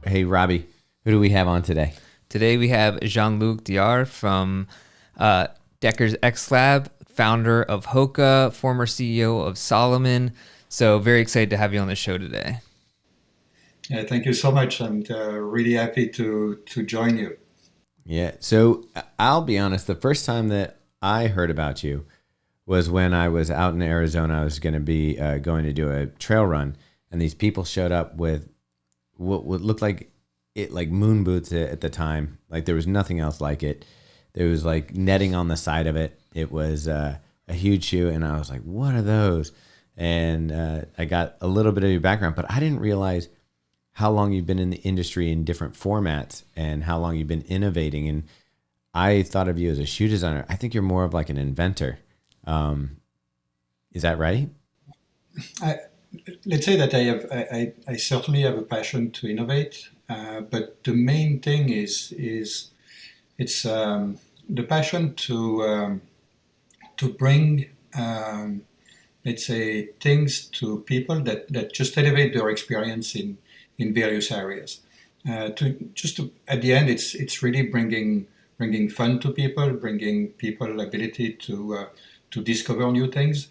Hey, Robbie, who do we have on today? Today we have Jean-Luc Diard from Decker's X Lab, founder of Hoka, former CEO of Salomon. So very excited to have you on the show today. Yeah, thank you so much. I'm really happy to join you. Yeah. So I'll be honest. The first time that I heard about you was when I was out in Arizona. I was going to be going to do a trail run, and these people showed up with what looked like moon boots at the time. Like there was nothing else like it. There was like netting on the side of it. It was a huge shoe, and I was like, "What are those?" And I got a little bit of your background, but I didn't realize how long you've been in the industry in different formats and how long you've been innovating. And I thought of you as a shoe designer. I think you're more of like an inventor. Is that right? I, let's say that I certainly have a passion to innovate, but the main thing is it's the passion to bring let's say things to people that just elevate their experience in various areas. At the end, it's really bringing fun to people, bringing people ability to discover new things,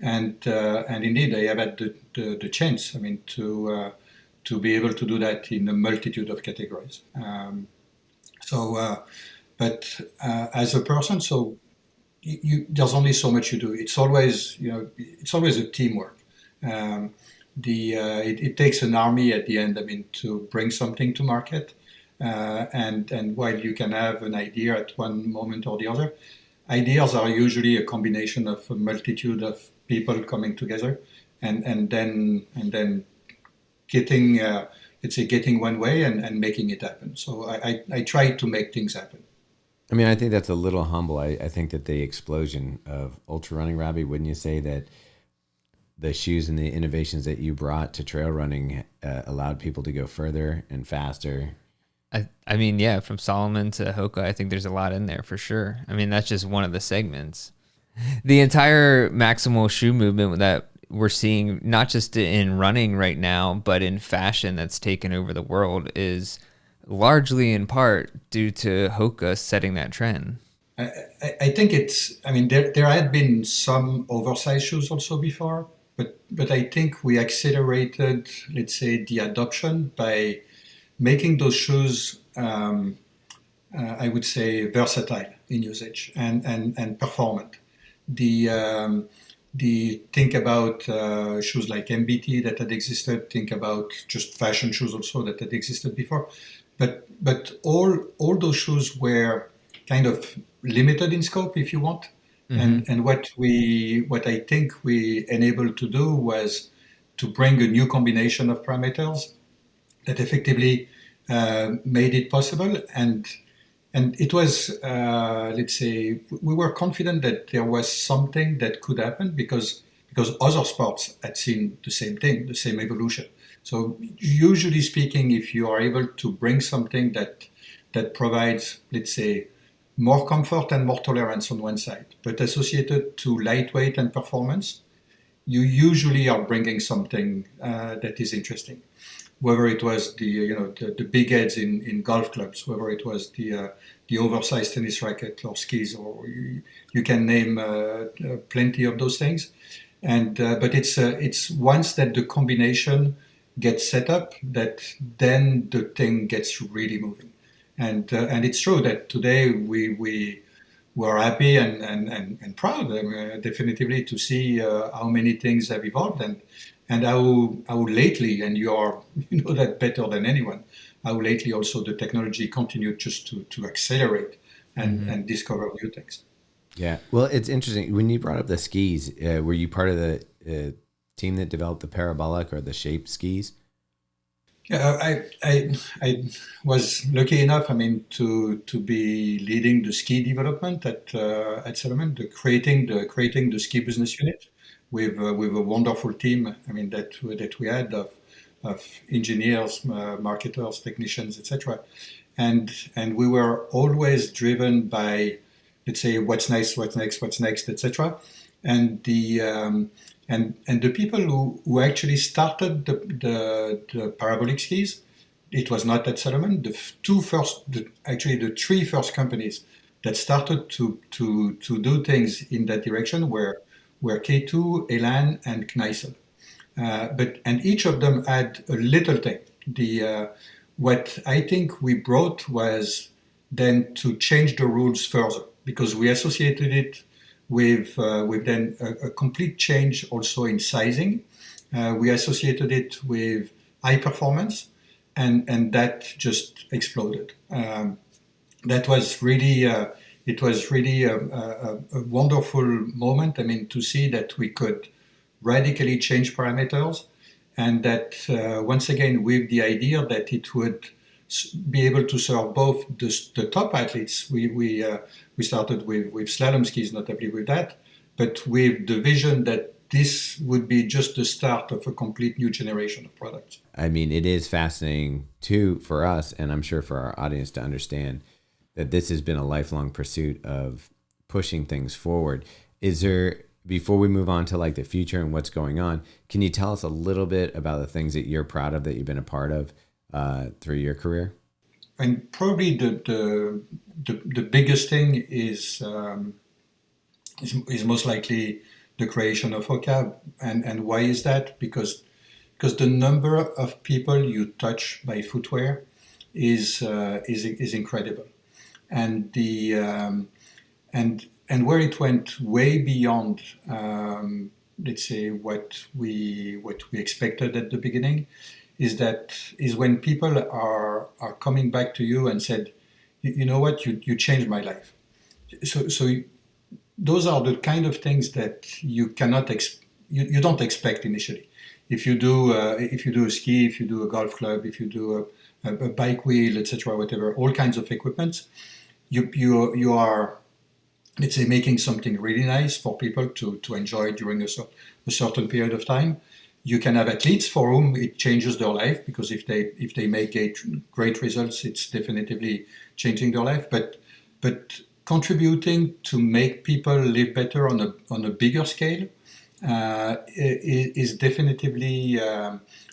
and indeed, I have had the chance. I mean, to be able to do that in a multitude of categories. So, but as a person, so there's only so much you do. It's always a teamwork. Um, it takes an army at the end. I mean, to bring something to market, and while you can have an idea at one moment or the other, ideas are usually a combination of a multitude of people coming together, and then getting let's say getting one way and making it happen. So I try to make things happen. I mean, I think that's a little humble. I think that the explosion of ultra running, Robbie, wouldn't you say that the shoes and the innovations that you brought to trail running allowed people to go further and faster? I mean, yeah, from Salomon to Hoka, I think there's a lot in there for sure. I mean, that's just one of the segments. The entire maximal shoe movement that we're seeing, not just in running right now, but in fashion that's taken over the world, is largely in part due to Hoka setting that trend. I think it's. I mean, there had been some oversized shoes also before, but I think we accelerated, let's say, the adoption by making those shoes. I would say versatile in usage and performant. The think about shoes like MBT that had existed. Think about just fashion shoes also that had existed before, but all those shoes were kind of limited in scope, if you want. Mm-hmm. And what I think we enabled to do was to bring a new combination of parameters that effectively made it possible. And it was, let's say, we were confident that there was something that could happen because other sports had seen the same thing, the same evolution. So usually speaking, if you are able to bring something that provides, let's say, more comfort and more tolerance on one side, but associated to lightweight and performance, you usually are bringing something that is interesting. Whether it was the big heads in golf clubs, whether it was the oversized tennis racket or skis, or you can name plenty of those things. And but it's once that the combination gets set up that then the thing gets really moving. And it's true that today we were happy and proud, definitively, to see how many things have evolved and how lately, and you know that better than anyone, how lately also the technology continued just to accelerate Mm-hmm. and discover new things. Yeah. Well, it's interesting. When you brought up the skis, were you part of the team that developed the parabolic or the shape skis? Yeah, I was lucky enough, I mean, to be leading the ski development at Salomon, creating the ski business unit with a wonderful team. I mean that we had of engineers, marketers, technicians, etc. And we were always driven by, let's say, what's next, etc. And the people who actually started the parabolic skis, it was not at Salomon. Actually the three first companies that started to do things in that direction were K2, Elan, and Kneissel. And each of them had a little thing. What I think we brought was then to change the rules further, because we associated it with then a complete change also in sizing. We associated it with high performance, and that just exploded. That was really it was really a wonderful moment. I mean, to see that we could radically change parameters, and that once again with the idea that it would be able to serve both the top athletes. We started with slalom skis, notably with that, but with the vision that this would be just the start of a complete new generation of products. I mean, it is fascinating too for us, and I'm sure for our audience, to understand that this has been a lifelong pursuit of pushing things forward. Is there, before we move on to like the future and what's going on, can you tell us a little bit about the things that you're proud of, that you've been a part of through your career? And probably the biggest thing is most likely the creation of Hoka. And why is that? Because the number of people you touch by footwear is incredible, and and where it went way beyond, let's say, what we expected at the beginning, is when people are coming back to you and said, you know what, you changed my life. So those are the kind of things that you cannot you don't expect initially. If you do a ski, if you do a golf club, if you do a bike wheel, etc., whatever, all kinds of equipment, you are, let's say, making something really nice for people to enjoy during a certain period of time. You can have athletes for whom it changes their life, because if they make great results, it's definitively changing their life. But contributing to make people live better on a bigger scale is definitively,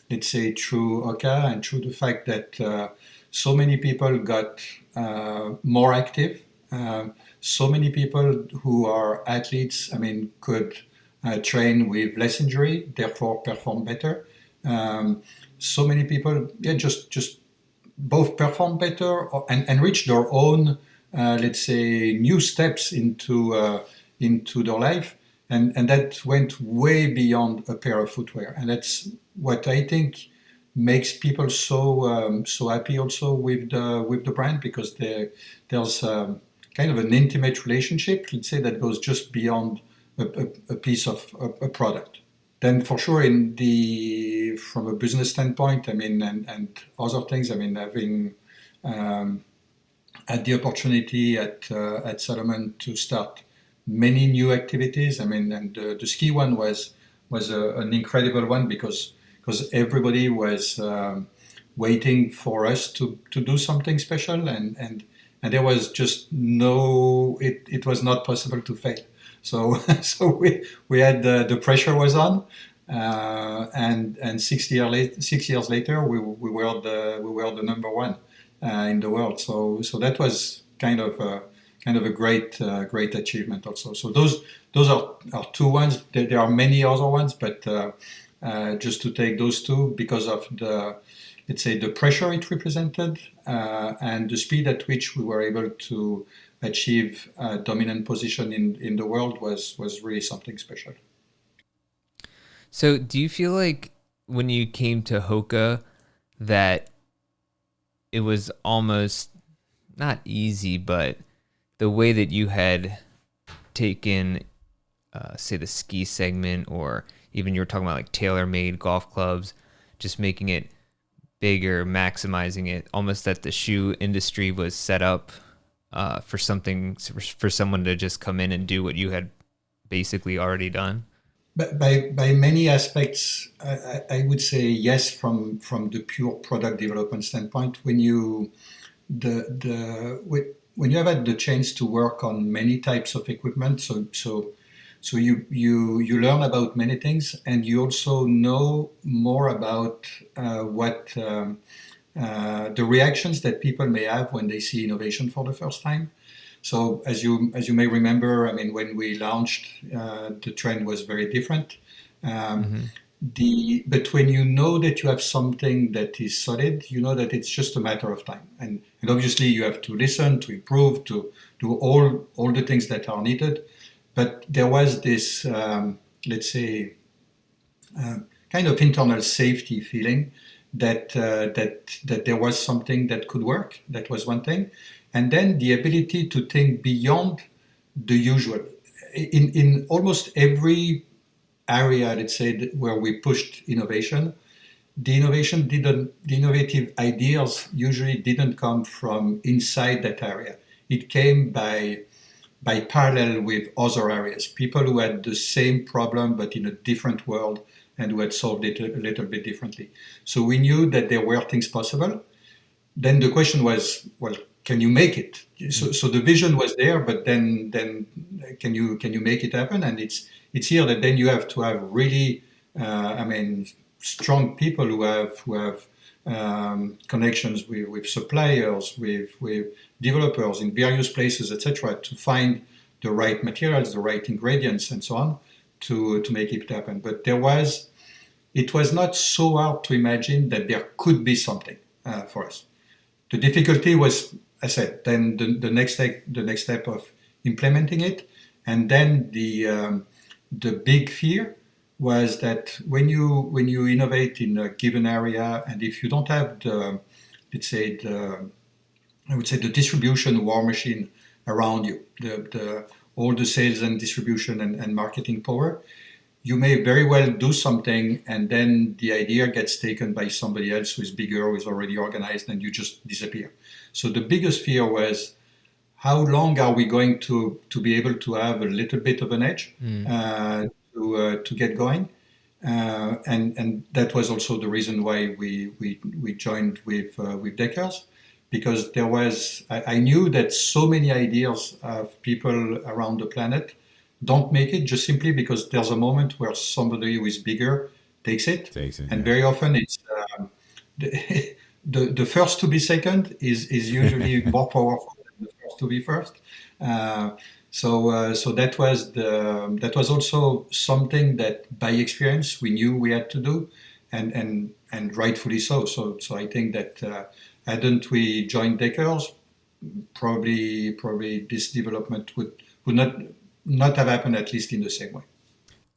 let's say, through Hoka, and through the fact that so many people got more active. So many people who are athletes, I mean, could train with less injury, therefore perform better. So many people, just both perform better and reach their own, let's say, new steps into their life, and that went way beyond a pair of footwear, and that's what I think makes people so happy also with the brand, because there's kind of an intimate relationship, let's say, that goes just beyond a piece of a product. Then for sure, from a business standpoint, I mean, and other things, I mean, having had the opportunity at Salomon to start many new activities. I mean, and the ski one was an incredible one, because everybody was waiting for us to do something special, and there was just it was not possible to fail. So we had the pressure was on, and 6 years later we were the number one in the world. So that was kind of a great achievement also. So those are two ones. There are many other ones, but just to take those two, because of let's say, the pressure it represented, and the speed at which we were able to achieve a dominant position in the world was really something special. So do you feel like when you came to Hoka that it was almost not easy, but the way that you had taken, say, the ski segment, or even you were talking about like tailor-made golf clubs, just making it bigger, maximizing it, almost that the shoe industry was set up for someone to just come in and do what you had basically already done? But by many aspects, I would say yes. From the pure product development standpoint, when you have had the chance to work on many types of equipment, so you learn about many things, and you also know more about what the reactions that people may have when they see innovation for the first time. So as you may remember, I mean, when we launched, the trend was very different. But when you know that you have something that is solid, you know that it's just a matter of time. And obviously you have to listen, to improve, to do all the things that are needed. But there was this, let's say, kind of internal safety feeling that there was something that could work. That was one thing. And then the ability to think beyond the usual. In almost every area, let's say, where we pushed innovation, the innovative ideas usually didn't come from inside that area. It came by parallel with other areas, people who had the same problem but in a different world and who had solved it a little bit differently. So we knew that there were things possible. Then the question was, well, can you make it? So the vision was there, but then can you make it happen? And it's here that then you have to have really, strong people who have connections with suppliers, with developers in various places, etc., to find the right materials, the right ingredients, and so on, to make it happen. But it was not so hard to imagine that there could be something for us. The difficulty was, I said, then the next step of implementing it, and then the big fear was that when you innovate in a given area, and if you don't have the distribution war machine around you, all the sales and distribution and marketing power, you may very well do something, and then the idea gets taken by somebody else who is bigger, who is already organized, and you just disappear. So the biggest fear was, how long are we going to be able to have a little bit of an edge to get going? And that was also the reason why we joined with Deckers, because I knew that so many ideas of people around the planet don't make it just simply because there's a moment where somebody who is bigger takes it. And very often it's the first to be second is usually more powerful than the first to be first. So that was also something that by experience we knew we had to do, and rightfully so. So I think that hadn't we joined Deckers, probably this development would not have happened, at least in the same way.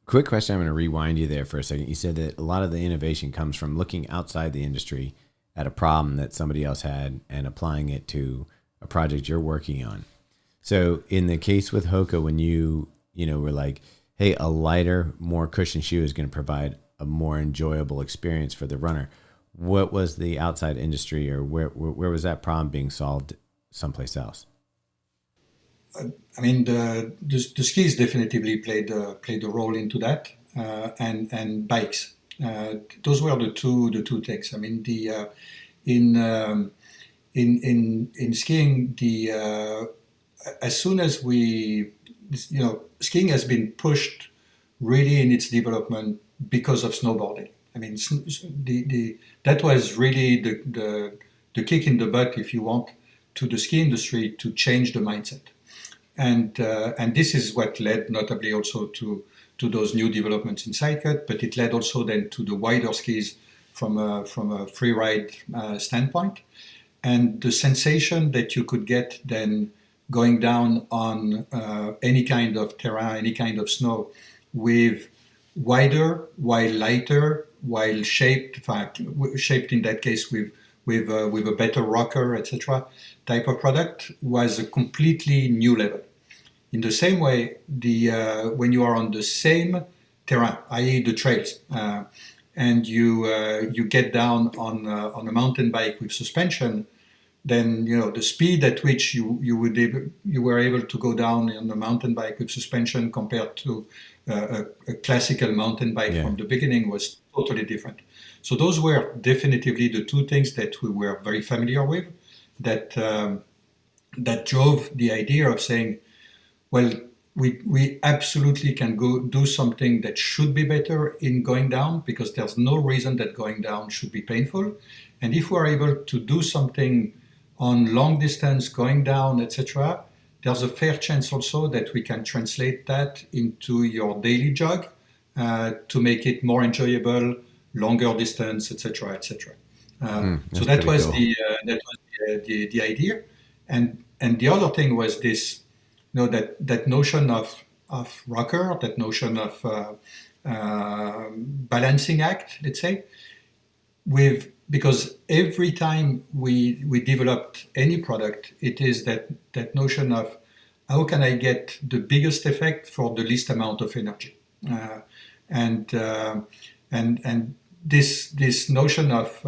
Quick question, I'm going to rewind you there for a second. You said that a lot of the innovation comes from looking outside the industry at a problem that somebody else had and applying it to a project you're working on. So in the case with Hoka, when you were like, hey, a lighter, more cushioned shoe is going to provide a more enjoyable experience for the runner, what was the outside industry, or where was that problem being solved someplace else? I mean, the skis definitively played a role into that, and bikes. Those were the two things. I mean, in skiing, as soon as skiing has been pushed really in its development because of snowboarding. I mean, that was really the kick in the butt, if you want, to the ski industry to change the mindset. And this is what led notably also to those new developments in sidecut, but it led also then to the wider skis from a free ride standpoint. And the sensation that you could get then going down on any kind of terrain, any kind of snow, with wider, while lighter, while shaped in that case with a better rocker, etc., type of product, was a completely new level. In the same way, when you are on the same terrain, i.e. the trails, and you get down on a mountain bike with suspension, then the speed at which you were able to go down on a mountain bike with suspension compared to a classical mountain bike from the beginning was totally different. So those were definitively the two things that we were very familiar with, that drove the idea of saying, well, we absolutely can go do something that should be better in going down, because there's no reason that going down should be painful. And if we are able to do something on long distance, going down, etc., there's a fair chance also that we can translate that into your daily jog to make it more enjoyable, longer distance, etc., etc. So that was cool. the idea, and the other thing was this, that notion of rocker, that notion of balancing act, let's say, because every time we developed any product, it is that notion of how can I get the biggest effect for the least amount of energy, and this notion of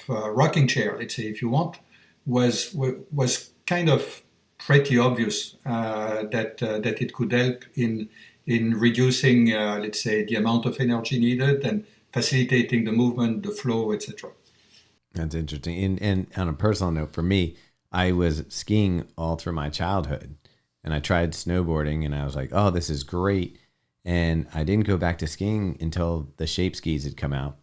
rocking chair, let's say, if you want, was kind of pretty obvious that it could help in reducing, let's say, the amount of energy needed and facilitating the movement, the flow, etc. That's interesting. And on a personal note, for me, I was skiing all through my childhood, and I tried snowboarding, and I was like, "Oh, this is great." And I didn't go back to skiing until the shape skis had come out,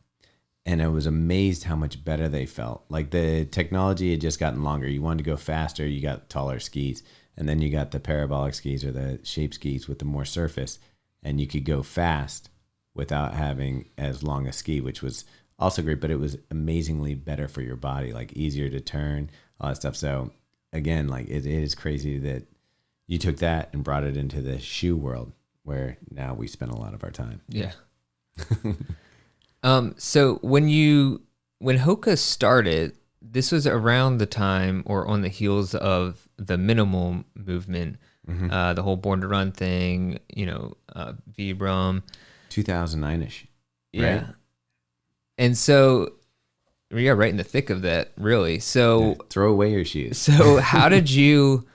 and I was amazed how much better they felt. Like the technology had just gotten longer. You wanted to go faster, you got taller skis, and then you got the parabolic skis or the shape skis with the more surface, and you could go fast without having as long a ski, which was also great, but it was amazingly better for your body, like easier to turn, all that stuff. So again, like it is crazy that you took that and brought it into the shoe world where now we spend a lot of our time. Yeah. So when Hoka started, this was around the time or on the heels of the minimal movement, the whole Born to Run thing, Vibram. 2009-ish. Yeah. Right? And so, yeah, right in the thick of that, really. So throw away your shoes. So how did you,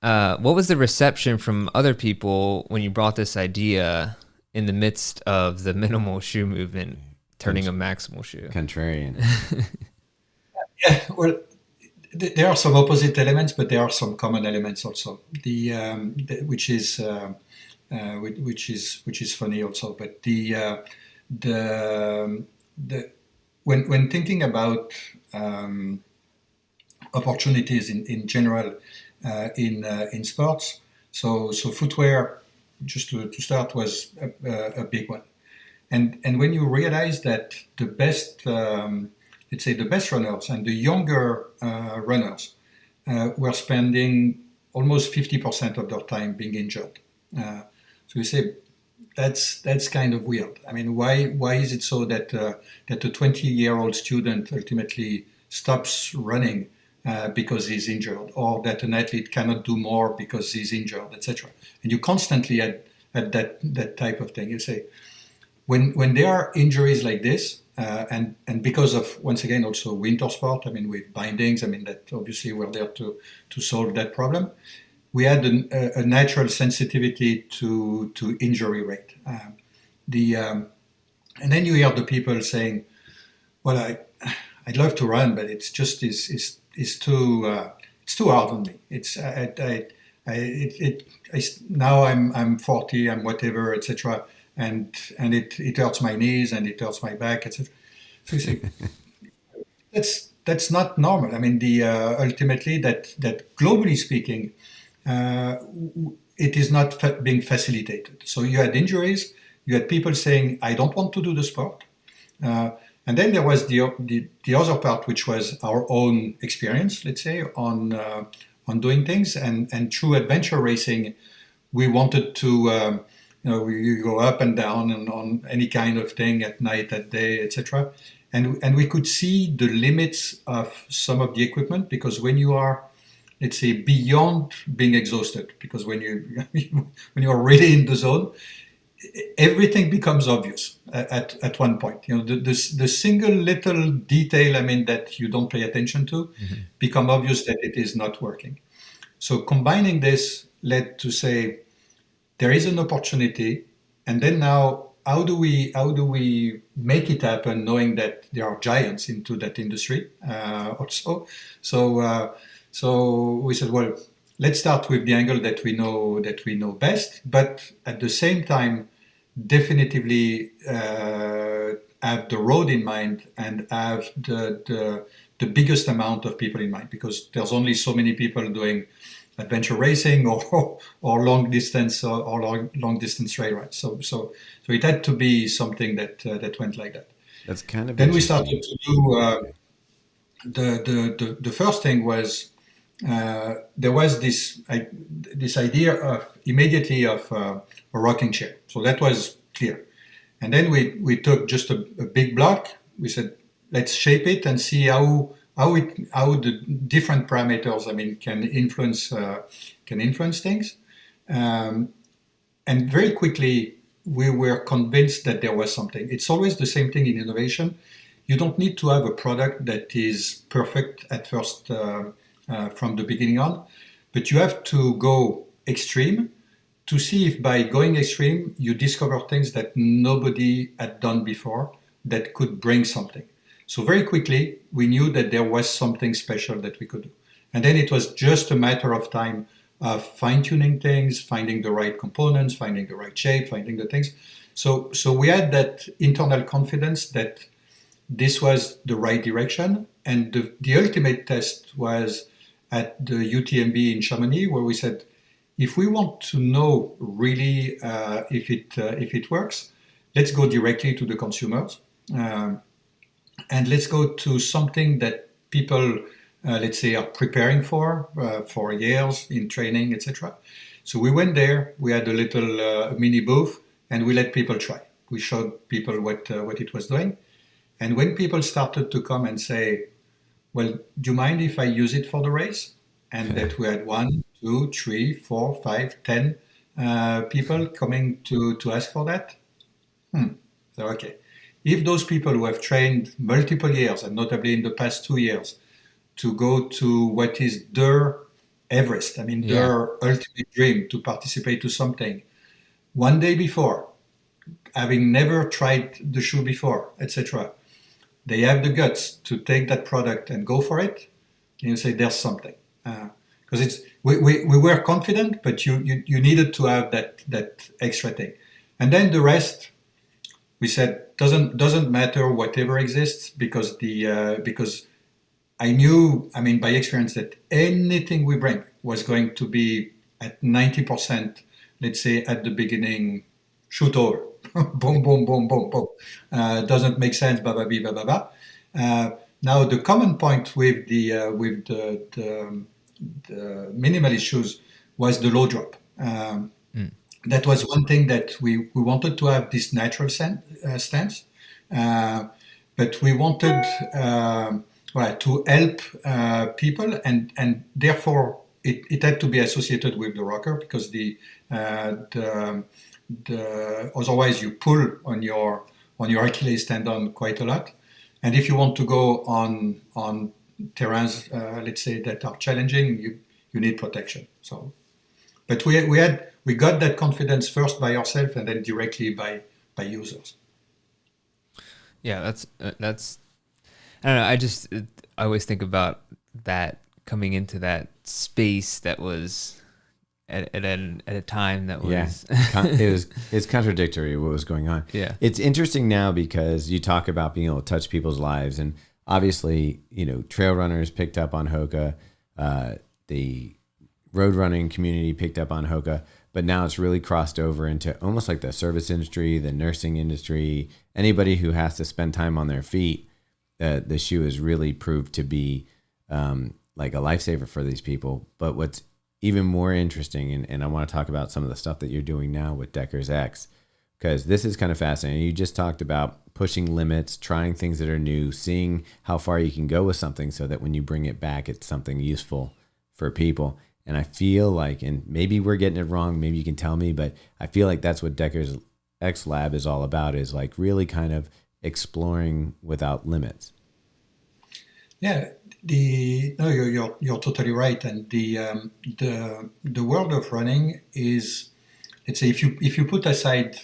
what was the reception from other people when you brought this idea in the midst of the minimal shoe movement, turning a maximal shoe? Contrarian. Yeah, well, there are some opposite elements, but there are some common elements also. Which is funny also. But when thinking about opportunities in general in sports, so footwear, just to start, was a big one. And when you realize that the best, let's say the best runners and the younger runners were spending almost 50% of their time being injured. So you say, that's kind of weird. I mean, why is it so that a 20-year-old student ultimately stops running because he's injured, or that an athlete cannot do more because he's injured, etc. And you constantly at that type of thing. You say, when there are injuries like this, and because of, once again, also winter sport, I mean, with bindings, I mean, that obviously we're there to solve that problem. We had a natural sensitivity to injury rate. And then you hear the people saying, "Well, I'd love to run, but it's just it's too hard on me. It's now I'm 40, I'm whatever, etc. And it hurts my knees and it hurts my back, etc." So you say, that's not normal. I mean, ultimately that globally speaking, it is not being facilitated. So you had injuries, you had people saying, "I don't want to do the sport," and then there was the other part, which was our own experience, let's say, on doing things, and through adventure racing, we wanted to. We go up and down and on any kind of thing at night, at day, etc. And we could see the limits of some of the equipment, because when you are, let's say, beyond being exhausted, because when you are really in the zone, everything becomes obvious at one point. The single little detail, I mean, that you don't pay attention to, become obvious that it is not working. So combining this led to say, there is an opportunity, and then now how do we make it happen, knowing that there are giants into that industry also. So we said, well, let's start with the angle that we know best, but at the same time definitively have the road in mind and have the biggest amount of people in mind, because there's only so many people doing adventure racing or long distance or long distance trail rides. So it had to be something that went like that. That's kind of Then we interesting. started to do the first thing was there was this idea of immediately of a rocking chair. So that was clear. And then we took just a big block. We said, let's shape it and see how the different parameters, can influence things. And very quickly we were convinced that there was something. It's always the same thing in innovation. You don't need to have a product that is perfect at first from the beginning on, but you have to go extreme to see if by going extreme you discover things that nobody had done before that could bring something. So very quickly we knew that there was something special that we could do. And then it was just a matter of time of fine-tuning things, finding the right components, finding the right shape, finding the things. So we had that internal confidence that this was the right direction. And the ultimate test was at the UTMB in Chamonix, where we said, if we want to know really if it works, let's go directly to the consumers. And let's go to something that people, let's say, are preparing for years in training, etc. So we went there, we had a little mini booth, and we let people try. We showed people what it was doing. And when people started to come and say, well, do you mind if I use it for the race? And that we had 1, 2, 3, 4, 5, 10 people coming to ask for that. So, okay. If those people who have trained multiple years, and notably in the past 2 years, to go to what is their Everest, their ultimate dream, to participate to something, one day before, having never tried the shoe before, etc., they have the guts to take that product and go for it, and you say there's something. Because we were confident, but you needed to have that extra thing. And then the rest, we said, doesn't matter whatever exists, because because I knew, by experience, that anything we bring was going to be at 90%, let's say at the beginning, shoot over, boom, boom, boom, boom, boom. Doesn't make sense, blah blah blah blah blah. Now the common point with the minimalist shoes was the low drop. That was one thing that we wanted to have this natural stance, but we wanted to help people, and therefore it had to be associated with the rocker, because otherwise you pull on your Achilles tendon quite a lot, and if you want to go on terrains, let's say, that are challenging, you need protection. So, but we got that confidence first by ourselves, and then directly by users. Yeah, that's. I don't know. I always think about that, coming into that space that was at a time that was. It's contradictory what was going on. Yeah, it's interesting now because you talk about being able to touch people's lives, and obviously, trail runners picked up on Hoka, the road running community picked up on Hoka, but now it's really crossed over into almost like the service industry, the nursing industry. Anybody who has to spend time on their feet, the shoe has really proved to be like a lifesaver for these people. But what's even more interesting, and I want to talk about some of the stuff that you're doing now with Deckers X, because this is kind of fascinating. You just talked about pushing limits, trying things that are new, seeing how far you can go with something so that when you bring it back, it's something useful for people. And I feel like, and maybe we're getting it wrong, maybe you can tell me, but I feel like that's what Deckers X Lab is all about, is like really kind of exploring without limits. Yeah, you're totally right. And the world of running is, let's say, if you put aside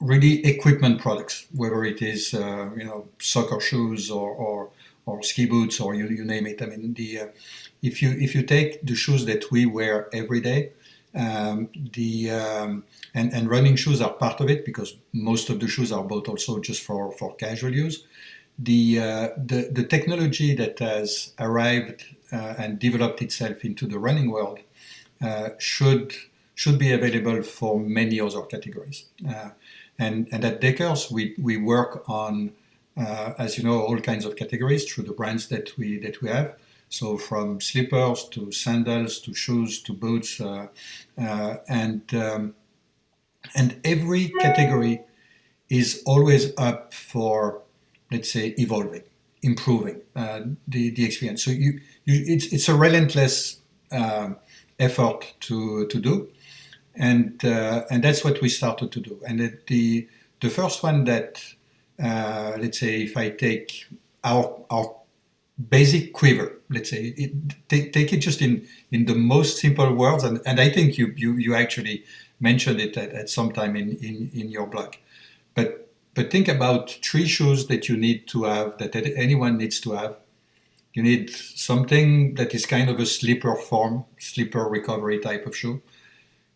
really equipment products, whether it is soccer shoes or ski boots, or you name it. If you take the shoes that we wear every day, And running shoes are part of it because most of the shoes are bought also just for casual use. The technology that has arrived and developed itself into the running world should be available for many other categories. And at Deckers, we work on, as you know, all kinds of categories through the brands that we have. So from slippers to sandals to shoes to boots, and every category is always up for, let's say, evolving, improving the experience. So it's a relentless effort to do, and that's what we started to do. And the first one that, let's say, if I take our basic quiver, let's say, take it just in the most simple words, and I think you actually mentioned it at some time in your blog, but think about 3 shoes that you need to have, that anyone needs to have. You need something that is kind of a slipper recovery type of shoe.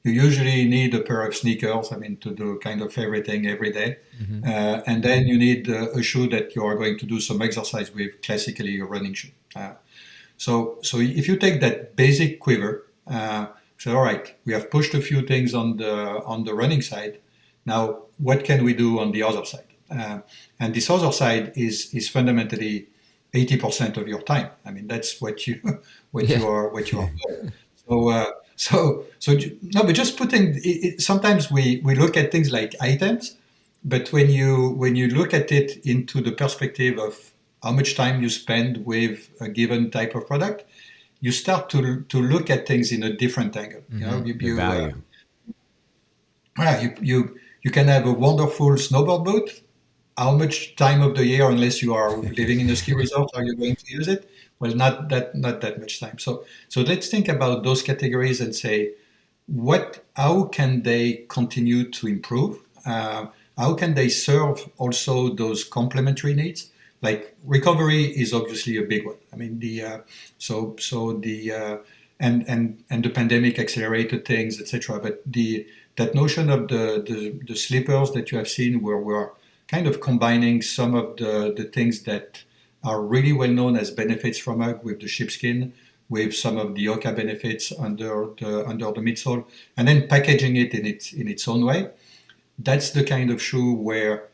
You usually need a pair of sneakers, to do kind of everything every day. Mm-hmm. And then you need a shoe that you are going to do some exercise with, classically a running shoe. So if you take that basic quiver, so all right, we have pushed a few things on the running side. Now, what can we do on the other side? And this other side is fundamentally 80% of your time. That's what you are doing. So no, but just putting it, sometimes we look at things like items, but when you look at it into the perspective of how much time you spend with a given type of product, you start to look at things in a different angle. Mm-hmm. You can have a wonderful snowboard boot. How much time of the year, unless you are living in a ski resort, are you going to use it? Well, not that much time. So let's think about those categories and say, how can they continue to improve? How can they serve also those complementary needs? Like recovery is obviously a big one. And the pandemic accelerated things, etc. But that notion of the slippers that you have seen, where we're kind of combining some of the things that are really well known as benefits from UGG with the sheepskin, with some of the Hoka benefits under the midsole, and then packaging it in its own way. That's the kind of shoe where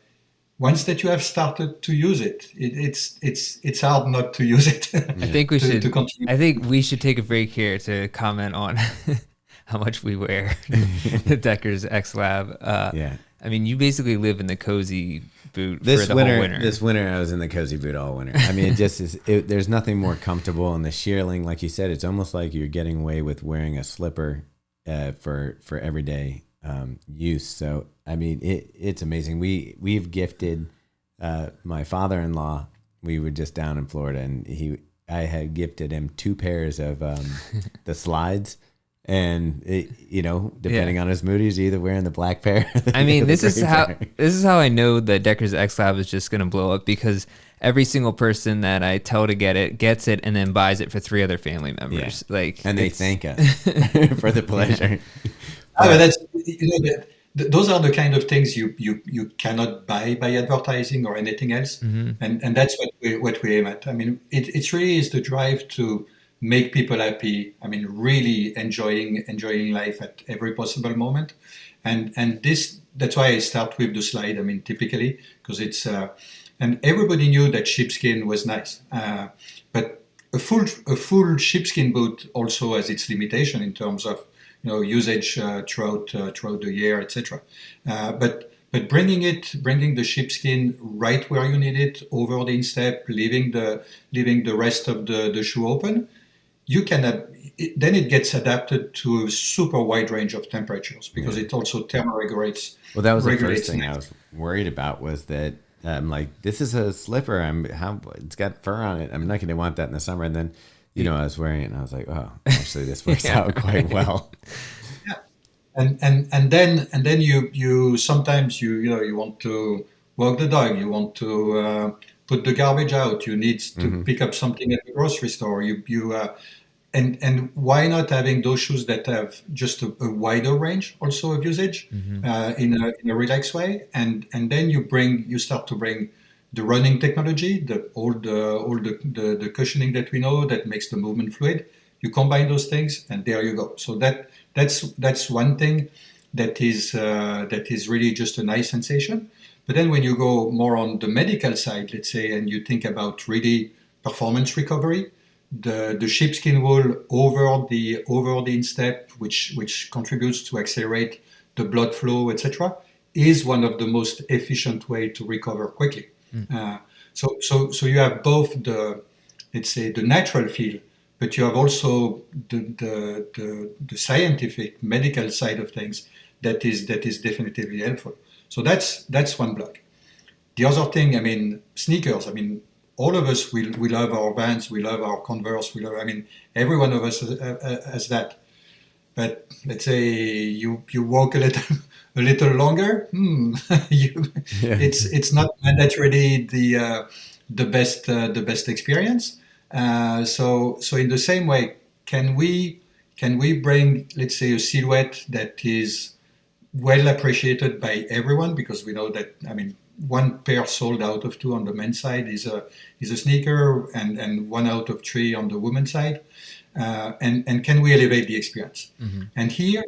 once that you have started to use it, it's hard not to use it. I think we should. I think we should take a break here to comment on how much we wear the Deckers X Lab. Yeah. You basically live in the cozy boot this for the whole winter. This winter, I was in the cozy boot all winter. It just is. There's nothing more comfortable, and the shearling, like you said, it's almost like you're getting away with wearing a slipper for everyday use. So it's amazing. We've gifted my father-in-law. We were just down in Florida, and I had gifted him 2 pairs of the slides. And depending on his mood, he's either wearing the black pair. This is how I know the Deckers X Lab is just going to blow up, because every single person that I tell to get it gets it and then buys it for 3 other family members. Yeah. And they thank us for the pleasure. Those are the kind of things you cannot buy by advertising or anything else, mm-hmm. and that's what we aim at. It really is the drive to make people happy. Really enjoying life at every possible moment, and that's why I start with the slide. Typically, because it's and everybody knew that sheepskin was nice, but a full sheepskin boot also has its limitation in terms of usage throughout the year, etc. But bringing the sheepskin right where you need it, over the instep, leaving the rest of the shoe open, you can then it gets adapted to a super wide range of temperatures, because it also thermoregulates. Well, that was the first thing I was worried about, was that I'm like, this is a slipper. It's got fur on it. I'm not going to want that in the summer. And then, I was wearing it and I was like, oh, actually this works out quite well. Yeah. And then you sometimes you want to walk the dog, you want to put the garbage out, you need to pick up something at the grocery store, and why not having those shoes that have just a wider range also of usage in a relaxed way, and then you start to bring the running technology, all the cushioning that we know that makes the movement fluid. You combine those things, and there you go. So that's one thing that is really just a nice sensation. But then when you go more on the medical side, let's say, and you think about really performance recovery, the sheepskin wool over the instep, which contributes to accelerate the blood flow, etc., is one of the most efficient way to recover quickly. So you have both let's say the natural feel, but you have also the scientific medical side of things that is definitively helpful. So that's one block. The other thing, I mean, sneakers. I mean, all of us we love our Vans, we love our Converse, every one of us has that. But let's say you walk a little longer. It's not mandatorily the best experience. So in the same way, can we bring, let's say, a silhouette that is well appreciated by everyone, because we know that, I mean, one pair sold out of two on the men's side is a sneaker, and 1 out of 3 on the women's side. And can we elevate the experience? And here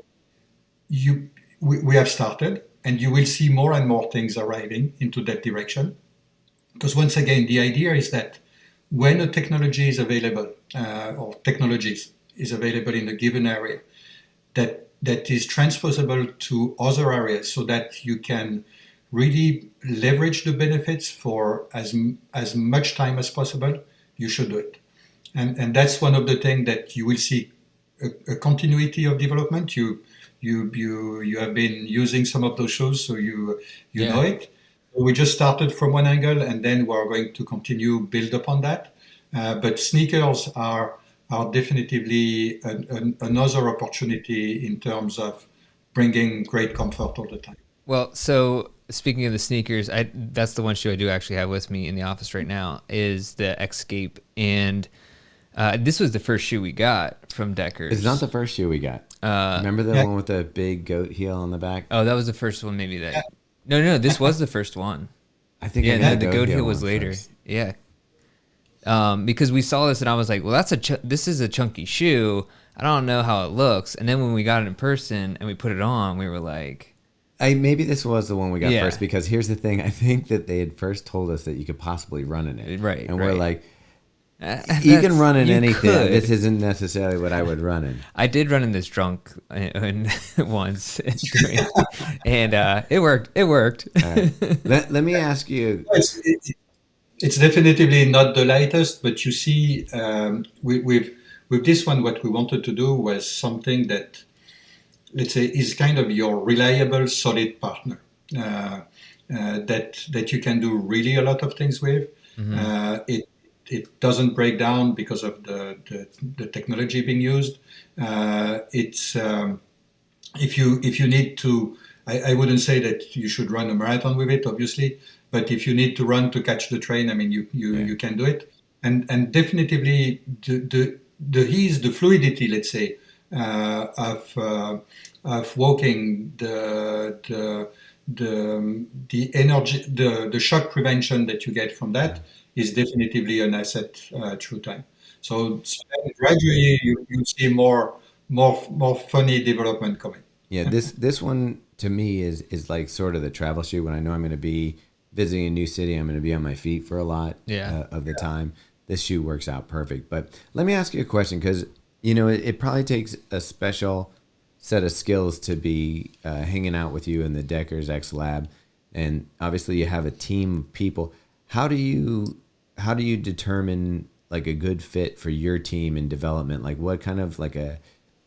we have started, and you will see more and more things arriving into that direction. Because once again, the idea is that when a technology is available, or technologies is available in a given area, that is transposable to other areas, so that you can really leverage the benefits for as much time as possible, you should do it. And that's one of the things that you will see a continuity of development. You have been using some of those shows, so you know it. We just started from one angle, and then we're going to continue build upon that. But sneakers are definitively another opportunity in terms of bringing great comfort all the time. Well, so speaking of the sneakers, that's the one shoe I do actually have with me in the office right now, is the Escape. And this was the first shoe we got from Deckers. It's not the first shoe we got. Remember the one with the big goat heel on the back? Oh, that was the first one, maybe. No, this was the first one. I think the goat heel was later. First. Yeah. Because we saw this and I was like, well, this is a chunky shoe. I don't know how it looks. And then when we got it in person and we put it on, we were like... maybe this was the one we got first, because here's the thing. I think that they had first told us that you could possibly run in it. Right. And we're like, you can run in anything. This isn't necessarily what I would run in. I did run in this drunk once, and it worked. It worked. Right. Let me ask you. It's definitively not the lightest, but you see, with this one, what we wanted to do was something that, let's say, is kind of your reliable, solid partner that you can do really a lot of things with. It doesn't break down because of the technology being used. It's if you need to, I wouldn't say that you should run a marathon with it, obviously, but if you need to run to catch the train, I mean, you can do it. And definitively the ease, the fluidity, let's say, of walking, the energy, the shock prevention that you get from that is definitively an asset through time. So gradually you see more funny development coming. Yeah, this one to me is like sort of the travel shoe. When I know I'm going to be visiting a new city, I'm going to be on my feet for a lot of the time. This shoe works out perfect. But let me ask you a question, because it probably takes a special set of skills to be hanging out with you in the Deckers X Lab, and obviously you have a team of people. How do you determine like a good fit for your team in development? Like, what kind of like a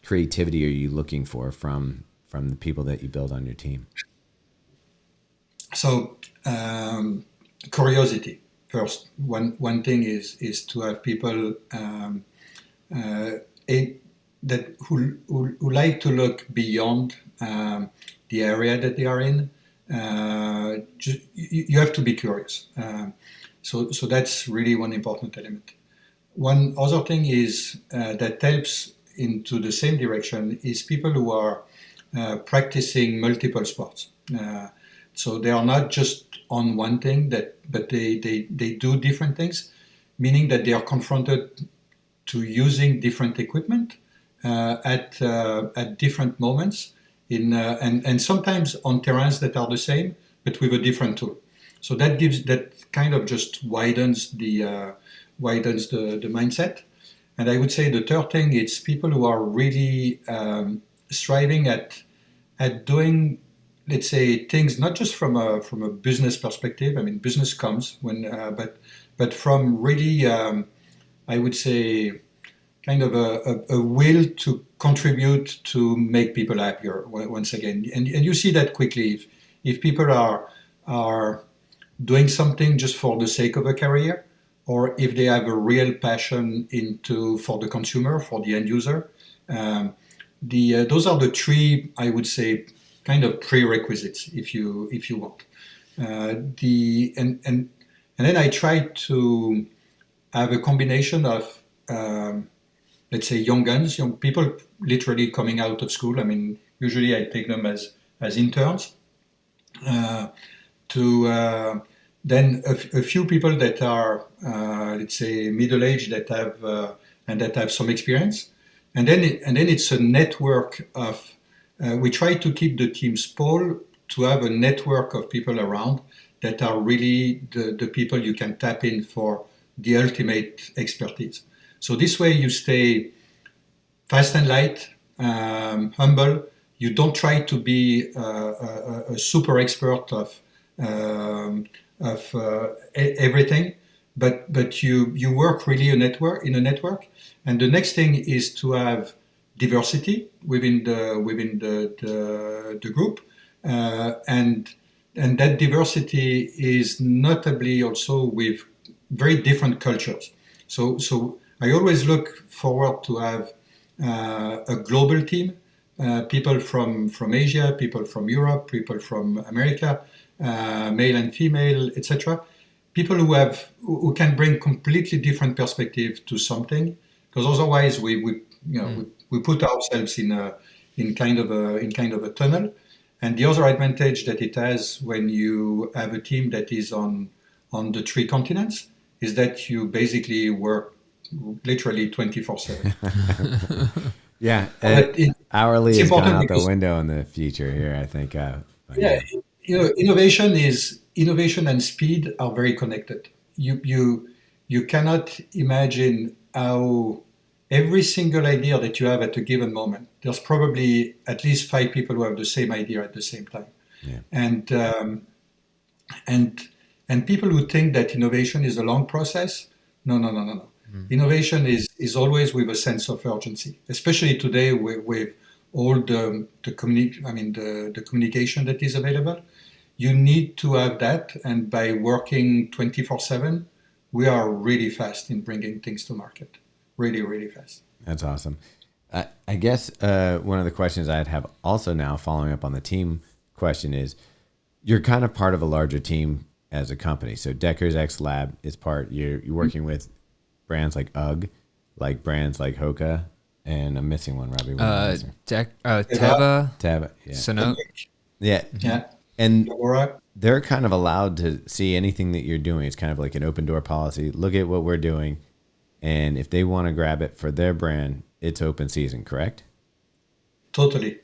creativity are you looking for from the people that you build on your team? So curiosity first. One thing is to have people who like to look beyond the area that they are in. You have to be curious. So that's really one important element. one other thing is that helps into the same direction is people who are practicing multiple sports. So they are not just on one thing, but they do different things, meaning that they are confronted to using different equipment at different moments and sometimes on terrains that are the same, but with a different tool. So that kind of just widens the mindset. And I would say the third thing is people who are really striving at doing, let's say, things not just from a business perspective. I mean, business comes when, but from really, I would say, kind of a will to contribute to make people happier. Once again, and you see that quickly if people are doing something just for the sake of a career, or if they have a real passion for the consumer, for the end user. Those are the three, I would say, kind of prerequisites, if you want. And then I try to have a combination of, let's say, young people literally coming out of school. I mean, usually I take them as interns. Then a few people that are, let's say, middle-aged that have some experience, and then it's a network of. We try to keep the team small to have a network of people around that are really the people you can tap in for the ultimate expertise. So this way you stay fast and light, humble. You don't try to be a super expert of everything, but you work really in a network. And the next thing is to have diversity within the group, and that diversity is notably also with very different cultures. So I always look forward to have a global team, people from Asia, people from Europe, people from America, male and female, etc. People who can bring completely different perspective to something, because otherwise we put ourselves in kind of a tunnel. And the other advantage that it has when you have a team that is on the 3 continents is that you basically work literally 24/7. Yeah, hourly has gone out the window in the future here, I think. Innovation and speed are very connected. You cannot imagine how every single idea that you have at a given moment, there's probably at least 5 people who have the same idea at the same time. Yeah. And people who think that innovation is a long process, no. Mm. Innovation is always with a sense of urgency, especially today with all the communication that is available. You need to have that, and by working 24/7, we are really fast in bringing things to market. Really, really fast. That's awesome. I guess one of the questions I'd have also now, following up on the team question, is you're kind of part of a larger team as a company. So Decker's X Lab is part. You're working with brands like UGG, like brands like Hoka, and I'm missing one, Robbie. Teva, yeah. Sanuk. Yeah. And they're kind of allowed to see anything that you're doing. It's kind of like an open door policy. Look at what we're doing. And if they want to grab it for their brand, it's open season, correct? Totally.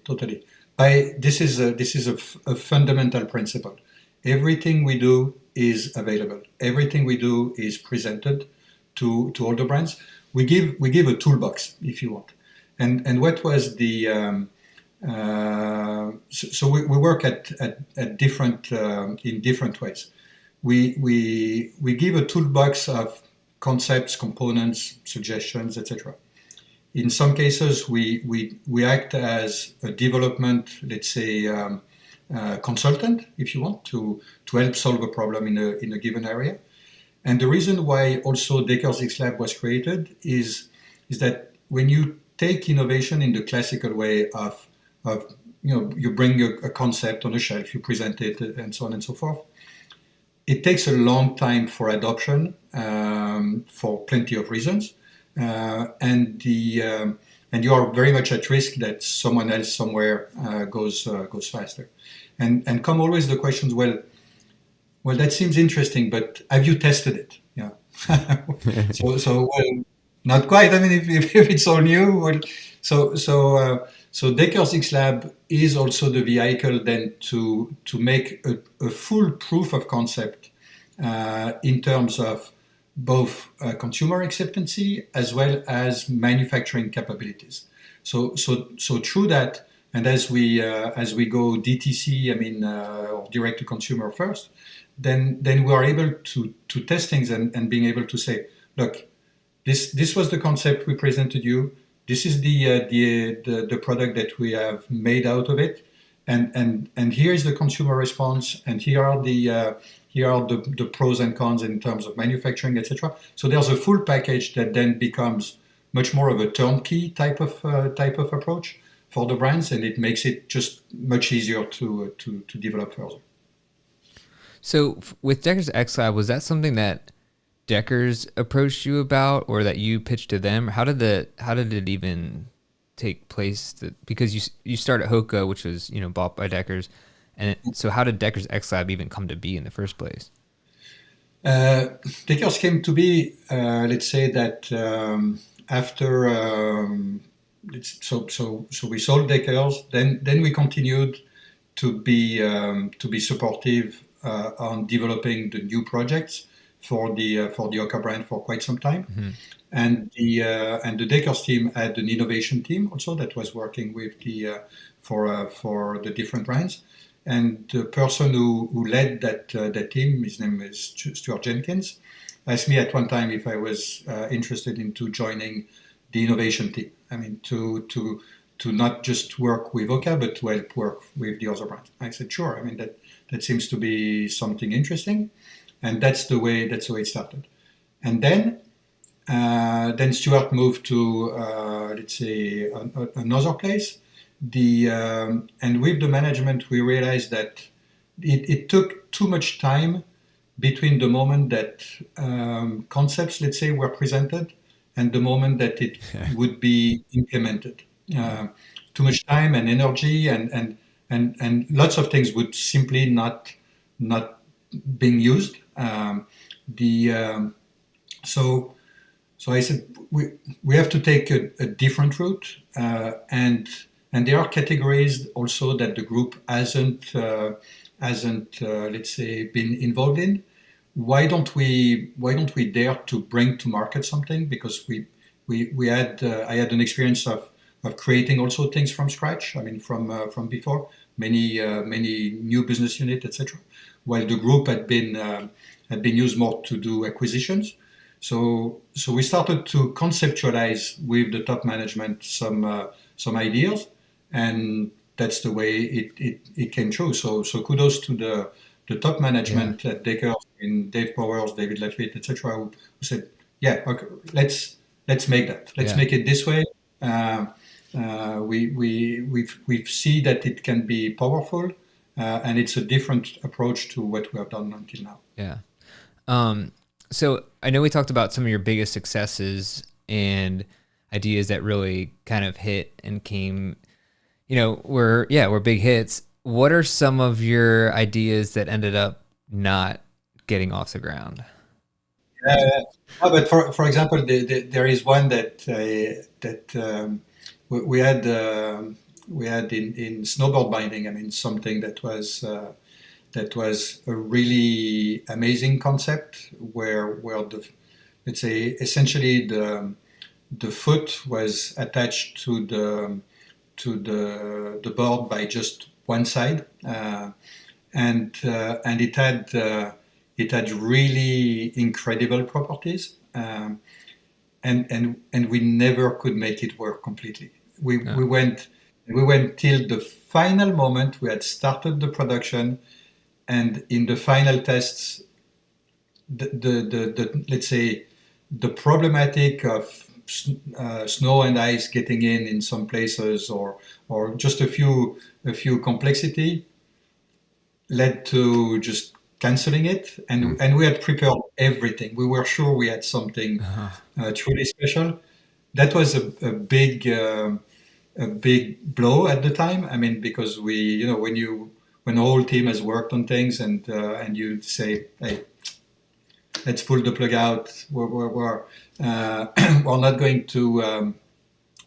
This is a fundamental principle. Everything we do is available. Everything we do is presented to all the brands. We give a toolbox, if you want. And what was the so we work at different in different ways. We give a toolbox of concepts, components, suggestions, etc. In some cases, we act as a development, let's say, consultant, if you want, to help solve a problem in a given area. And the reason why also Decker's X Lab was created is that when you take innovation in the classical way of you bring a concept on a shelf, you present it, and so on and so forth, it takes a long time for adoption for plenty of reasons. and you are very much at risk that someone else somewhere goes faster. And come always the questions, well, that seems interesting, but have you tested it? Yeah. So well, not quite. I mean, if it's all new, well, so Decker's X Lab is also the vehicle then to make a full proof of concept in terms of both consumer acceptance as well as manufacturing capabilities. So through that, and as we go DTC, I mean, or direct to consumer first, then we are able to test things and being able to say, look, this was the concept we presented you. This is the product that we have made out of it, and here is the consumer response, and here are the pros and cons in terms of manufacturing, etc. So there's a full package that then becomes much more of a turnkey type of approach for the brands, and it makes it just much easier to develop further. So with Decker's X Lab, was that something that Decker's approached you about, or that you pitched to them? How did it even take place? Because you started Hoka, which was bought by Decker's, and so how did Decker's X Lab even come to be in the first place? Decker's came to be, let's say that after so we sold Decker's, then we continued to be supportive on developing the new projects for the Hoka brand for quite some time. Mm-hmm. And the Decker's team had an innovation team also that was working with for the different brands. And the person who led that team, his name is Stuart Jenkins, asked me at one time if I was interested into joining the innovation team. I mean, to not just work with Hoka, but to help work with the other brands. I said, sure. I mean, that seems to be something interesting, and that's the way it started. And then Stuart moved to let's say another place. And with the management, we realized that it took too much time between the moment that concepts, let's say, were presented and the moment that it would be implemented. Too much time and energy, and lots of things would simply not being used. So I said we have to take a different route, and there are categories also that the group hasn't let's say been involved in. Why don't we dare to bring to market something? Because we had I had an experience of creating also things from scratch. I mean from before many new business unit, etc. While the group had been used more to do acquisitions. So we started to conceptualize with the top management some ideas, and that's the way it came true. So kudos to the top management at Decker, in Dave Powers, David Lafitte, etc., who said, yeah, okay, let's make that. Let's make it this way. We see that it can be powerful, and it's a different approach to what we have done until now. Yeah. So I know we talked about some of your biggest successes and ideas that really kind of hit and came, were big hits. What are some of your ideas that ended up not getting off the ground? But for example, there is one that we had in snowboard binding. I mean, something that was a really amazing concept where let's say essentially the foot was attached to the board by just one side, and it had really incredible properties, and we never could make it work completely. We went till the final moment. We had started the production. And in the final tests, the let's say the problematic of snow and ice getting in some places, or just a few complexity, led to just canceling it, and we had prepared everything. We were sure we had something truly special. That was a big blow at the time. I mean, because when the whole team has worked on things and you say, hey, let's pull the plug out. We're we're not going to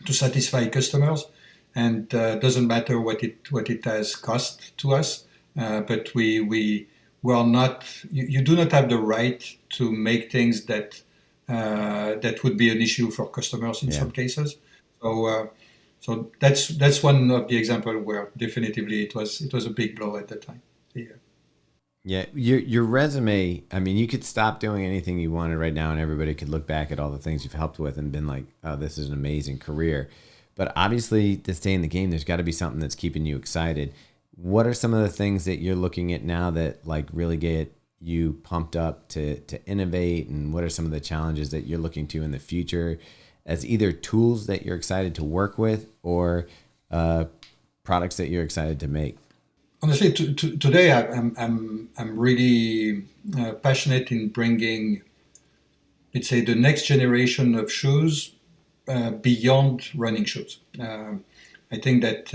satisfy customers, and doesn't matter what it has cost to us. But we are not. You do not have the right to make things that would be an issue for customers in some cases. So that's one of the examples where definitively it was a big blow at the time. Yeah, your resume, I mean, you could stop doing anything you wanted right now and everybody could look back at all the things you've helped with and been like, oh, this is an amazing career. But obviously, to stay in the game, there's got to be something that's keeping you excited. What are some of the things that you're looking at now that like really get you pumped up to innovate? And what are some of the challenges that you're looking to in the future as either tools that you're excited to work with or products that you're excited to make? Honestly, today I'm really passionate in bringing, let's say, the next generation of shoes beyond running shoes. I think that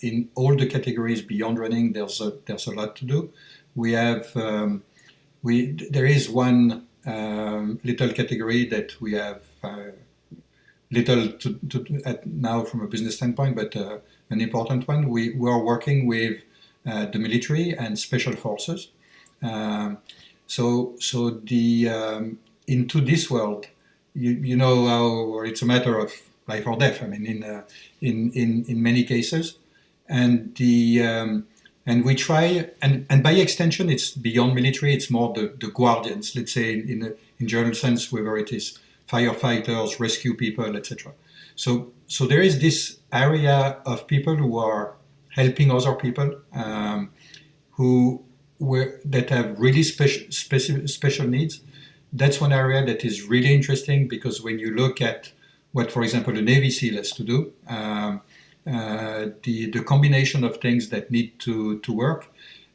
in all the categories beyond running, there's a lot to do. There is one little category that we have little to at now from a business standpoint, but an important one. We are working with the military and special forces. So into this world, you know how it's a matter of life or death. I mean, in many cases, and we try, and by extension, it's beyond military. It's more the guardians. Let's say in general sense, whether it is firefighters, rescue people, etc. So there is this area of people who are helping other people that have really special needs. That's one area that is really interesting because when you look at what, for example, the Navy SEAL has to do, the combination of things that need to work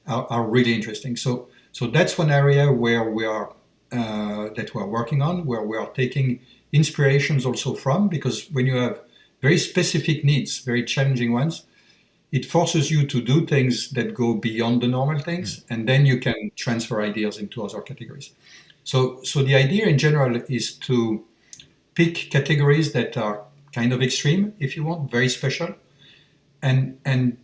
are really interesting. So that's one area where we are that we're working on, where we are taking inspirations also from, because when you have very specific needs, very challenging ones, it forces you to do things that go beyond the normal things, and then you can transfer ideas into other categories. So the idea in general is to pick categories that are kind of extreme, if you want, very special, and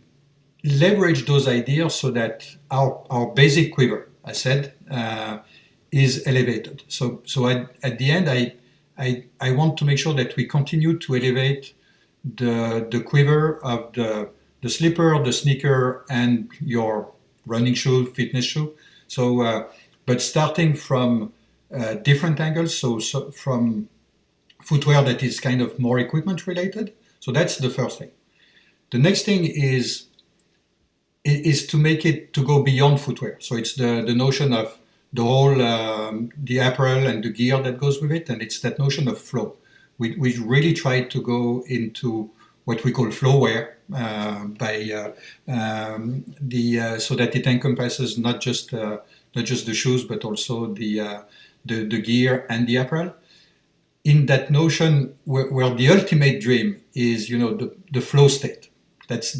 leverage those ideas so that our basic quiver, I said, is elevated. So at the end, I want to make sure that we continue to elevate the quiver of the slipper, the sneaker, and your running shoe, fitness shoe. So, but starting from different angles, so from footwear that is kind of more equipment related. So that's the first thing. The next thing is to make it to go beyond footwear. So it's the notion of the whole the apparel and the gear that goes with it, and it's that notion of flow. We really try to go into what we call flow wear so that it encompasses not just the shoes but also the gear and the apparel. In that notion, where the ultimate dream is, the flow state. That's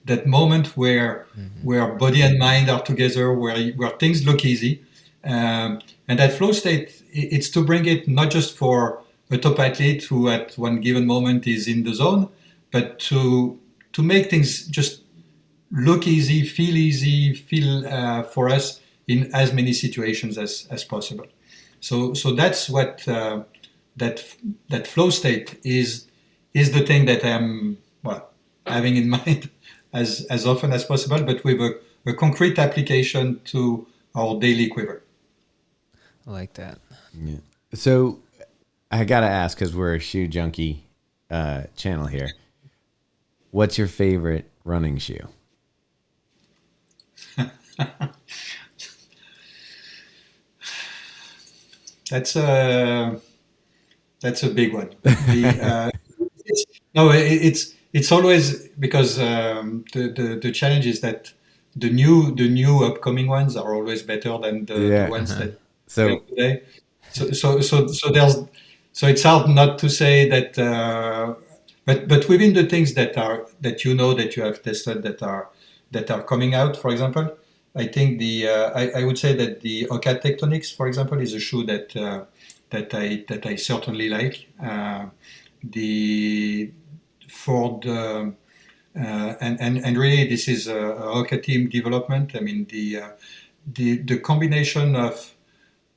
that moment where body and mind are together, where things look easy, and that flow state, it's to bring it not just for a top athlete who at one given moment is in the zone, but to make things just look easy, feel for us in as many situations as possible. So that's what that flow state is the thing that I'm having in mind as often as possible, but with a concrete application to our daily quiver. I like that. Yeah. So I got to ask, because we're a shoe junkie channel here, what's your favorite running shoe? That's a big one. It's always because the challenge is that the new upcoming ones are always better than the ones that So today. So there's so it's hard not to say that, but within the things that you have tested that are coming out, for example, I think I would say that the Hoka Tectonics, for example, is a shoe that I certainly like. The Ford. And really, this is a Hoka team development. I mean, the combination of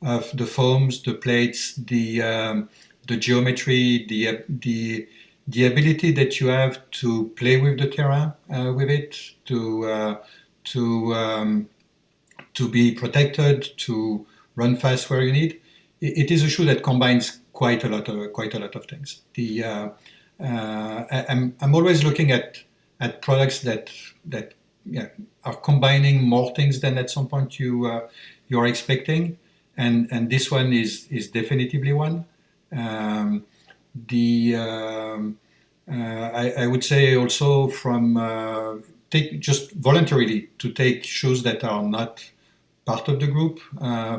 the foams, the plates, the geometry, the ability that you have to play with the terrain with it, to be protected, to run fast where you need. It is a shoe that combines quite a lot of things. I'm always looking at products that are combining more things than at some point you're expecting, and this one is definitively one. I would say also from take just voluntarily to take shoes that are not part of the group.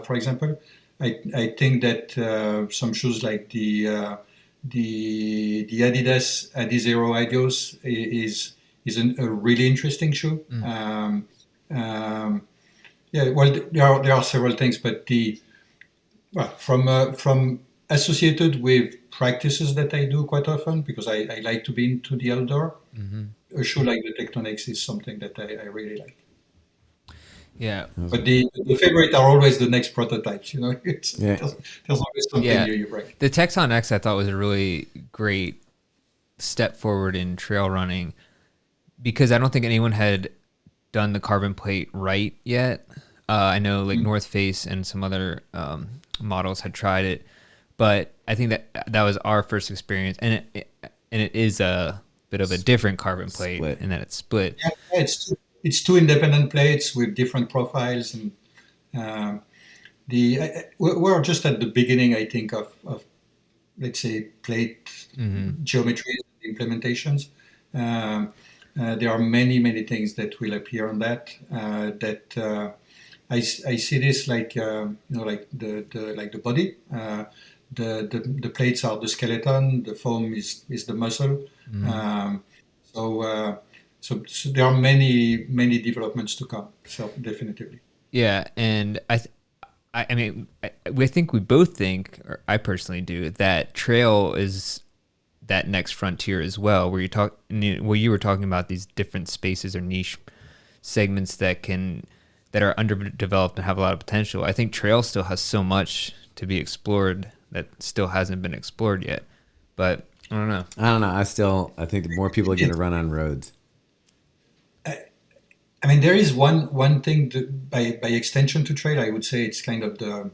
For example, I think that some shoes like the Adidas Adizero Adios is a really interesting shoe. Well, there are several things, but from associated with practices that I do quite often, because I like to be into the outdoor. A shoe like the Tectonics is something that I really like. Yeah, but the favorite are always the next prototypes. There's always something new you bring. The Texon X I thought was a really great step forward in trail running, because I don't think anyone had done the carbon plate right yet. I know like North Face and some other models had tried it, but I think that was our first experience, and it is a bit of a different carbon plate in that it's split. Yeah, it's two independent plates with different profiles, and we're just at the beginning, I think, of let's say plate geometries and implementations. There are many things that will appear on that. I see this like like the body. The plates are the skeleton. The foam is the muscle. So there are many developments to come. So definitively. Yeah, and I mean, I think we both think, or I personally do, that trail is that next frontier as well. Where you were talking about these different spaces or niche segments that are underdeveloped and have a lot of potential. I think trail still has so much to be explored that still hasn't been explored yet. But I don't know. I think the more people are going to run on roads. I mean, there is one thing by extension to trail. I would say it's kind of the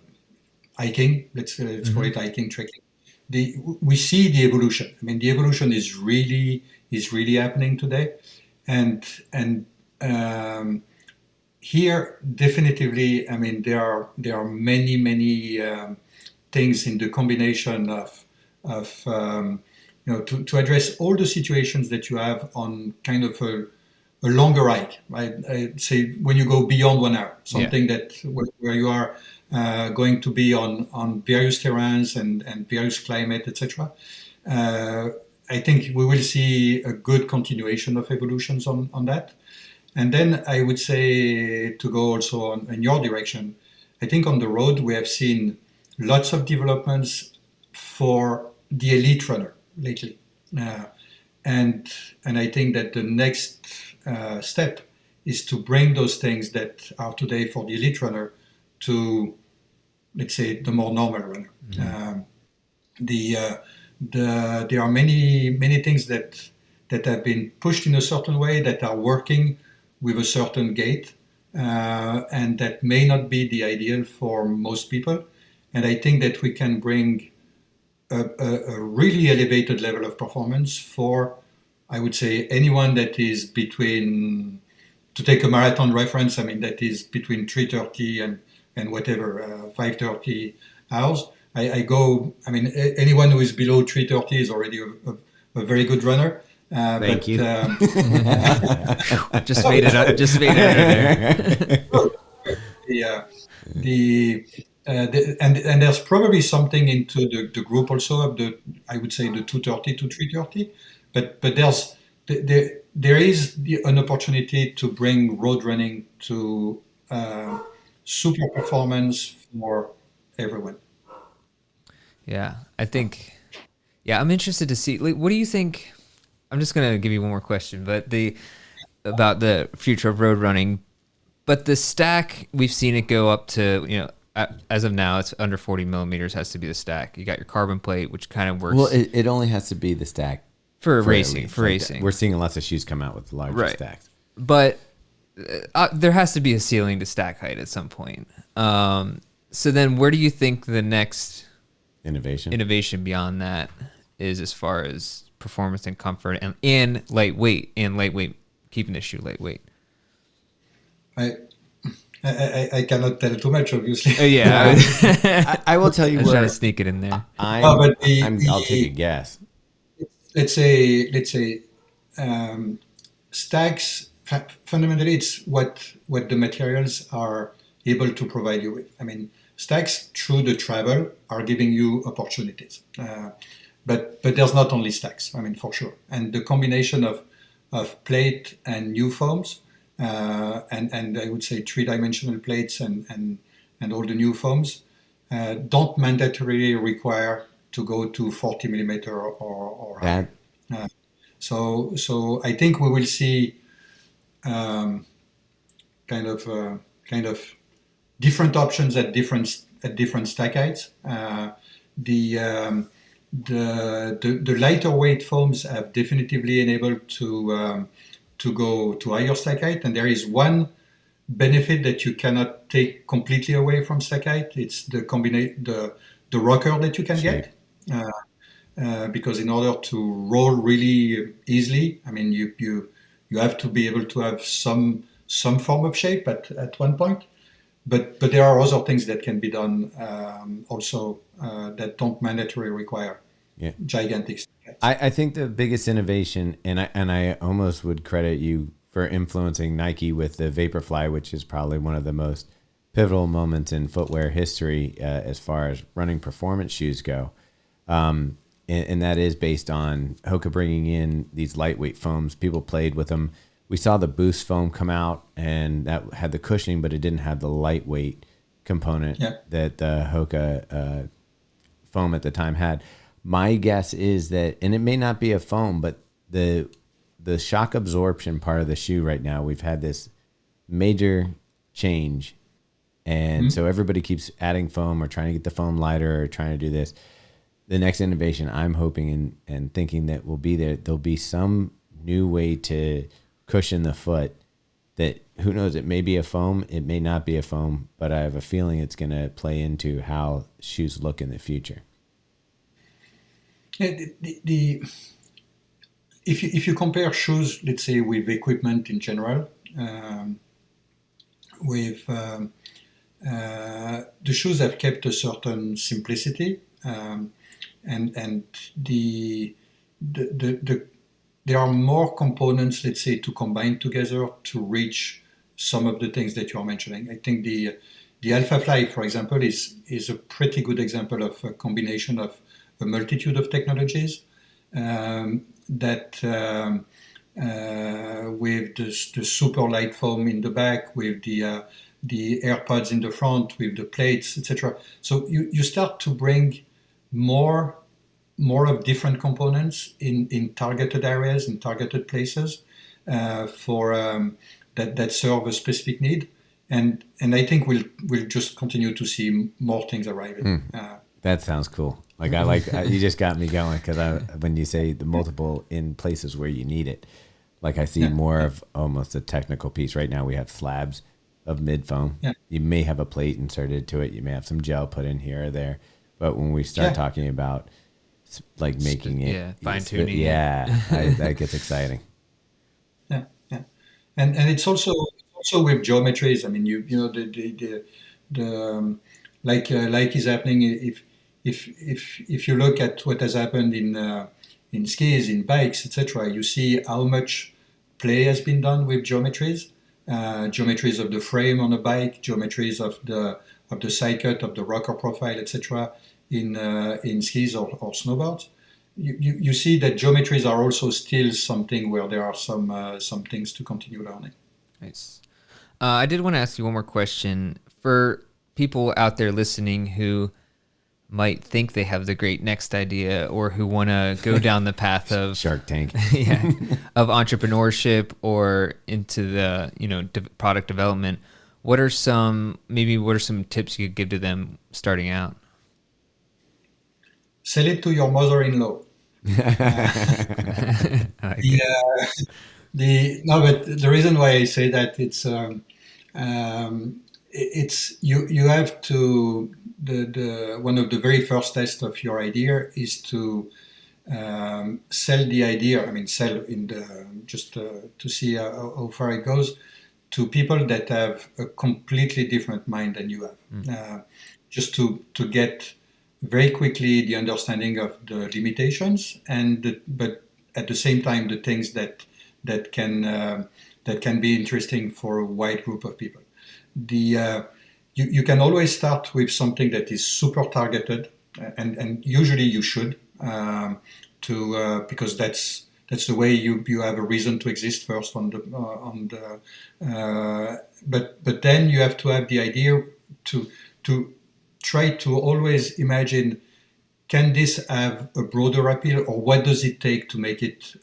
hiking. Let's call it hiking, trekking. We see the evolution. I mean, the evolution is really happening today, and here definitively. I mean, there are many things in the combination of to address all the situations that you have on kind of a longer hike. I'd say when you go beyond 1 hour, something that where you are going to be on various terrains and various climate, etc. I think we will see a good continuation of evolutions on that. And then I would say, to go also in your direction, I think on the road we have seen lots of developments for the elite runner lately. And I think that the next step is to bring those things that are today for the elite runner to, let's say, the more normal runner. There are many things that have been pushed in a certain way that are working with a certain gait, and that may not be the ideal for most people. And I think that we can bring a really elevated level of performance for, I would say, anyone that is between, to take a marathon reference, I mean, that is between 3:30 and whatever, 5:30 hours. I mean, anyone who is below 3:30 is already a very good runner. Thank you. Just made it up. Just made it out of there. And there's probably something into the group also of the, I would say, the 230 to 330, but there is an opportunity to bring road running to super performance for everyone. Yeah, I think. Yeah, I'm interested to see. Like, what do you think? I'm just gonna give you one more question, but about the future of road running. But the stack, we've seen it go up to, as of now, it's under 40 millimeters has to be the stack. You got your carbon plate, which kind of works. Well, it only has to be the stack for racing. For racing, we're seeing lots of shoes come out with larger stacks. But there has to be a ceiling to stack height at some point. So then, where do you think the next innovation beyond that is, as far as performance and comfort and lightweight, keeping the shoe lightweight? I cannot tell too much, obviously. Yeah, I will tell you. I'm trying to sneak it in there. I'll take a guess. Let's say stacks. Fundamentally, it's what the materials are able to provide you with. I mean, stacks through the travel are giving you opportunities, but there's not only stacks. I mean, for sure, and the combination of plate and new foams. And I would say 3-dimensional plates and all the new foams don't mandatorily require to go to 40 millimeter or higher. So I think we will see kind of different options at different stack heights. The lighter weight foams have definitively enabled to go to higher stack height, and there is one benefit that you cannot take completely away from stack height. It's the rocker that you can get, because in order to roll really easily, I mean you have to be able to have some form of shape at one point, but there are other things that can be done also that don't mandatorily require gigantic stack heights. I think the biggest innovation, and I almost would credit you for influencing Nike with the Vaporfly, which is probably one of the most pivotal moments in footwear history as far as running performance shoes go. And that is based on Hoka bringing in these lightweight foams. People played with them. We saw the Boost foam come out, and that had the cushioning, but it didn't have the lightweight component that the Hoka foam at the time had. My guess is that, and it may not be a foam, but the shock absorption part of the shoe right now, we've had this major change. And so everybody keeps adding foam or trying to get the foam lighter or trying to do this. The next innovation, I'm hoping and thinking that will be there'll be some new way to cushion the foot that, who knows, it may be a foam, it may not be a foam, but I have a feeling it's going to play into how shoes look in the future. If you compare shoes, let's say, with equipment in general, the shoes have kept a certain simplicity, and there are more components, let's say, to combine together to reach some of the things that you are mentioning. I think the Alpha Fly, for example, is a pretty good example of a combination of a multitude of technologies that with the super light foam in the back, with the AirPods in the front, with the plates, etc. So you start to bring more of different components in targeted areas, in targeted places for that serve a specific need, and I think we'll just continue to see more things arriving. That sounds cool. Like you just got me going, because when you say the multiple in places where you need it, like I see more of almost a technical piece. Right now we have slabs of mid foam. Yeah. You may have a plate inserted to it. You may have some gel put in here or there. But when we start talking about like making it, fine tuning, that gets exciting. Yeah, and it's also with geometries. I mean, you know the like is happening if you look at what has happened in in skis, in bikes, etc. You see how much play has been done with geometries, geometries of the frame on a bike, geometries of the side cut, of the rocker profile, etc. In skis or snowboards. You see that geometries are also still something where there are some things to continue learning. Nice. I did want to ask you one more question. For people out there listening who might think they have the great next idea, or who want to go down the path of Shark Tank, of entrepreneurship or into the product development, what are some tips you could give to them starting out? Sell it to your mother-in-law. But the reason why I say that it's you have to the one of the very first tests of your idea is to sell the idea. I mean, sell in the to see how far it goes to people that have a completely different mind than you have. Just to get very quickly the understanding of the limitations but at the same time the things that can be interesting for a wide group of people. You can always start with something that is super targeted, and usually you should because that's the way you have a reason to exist first but then you have to have the idea to try to always imagine, can this have a broader appeal, or what does it take to make it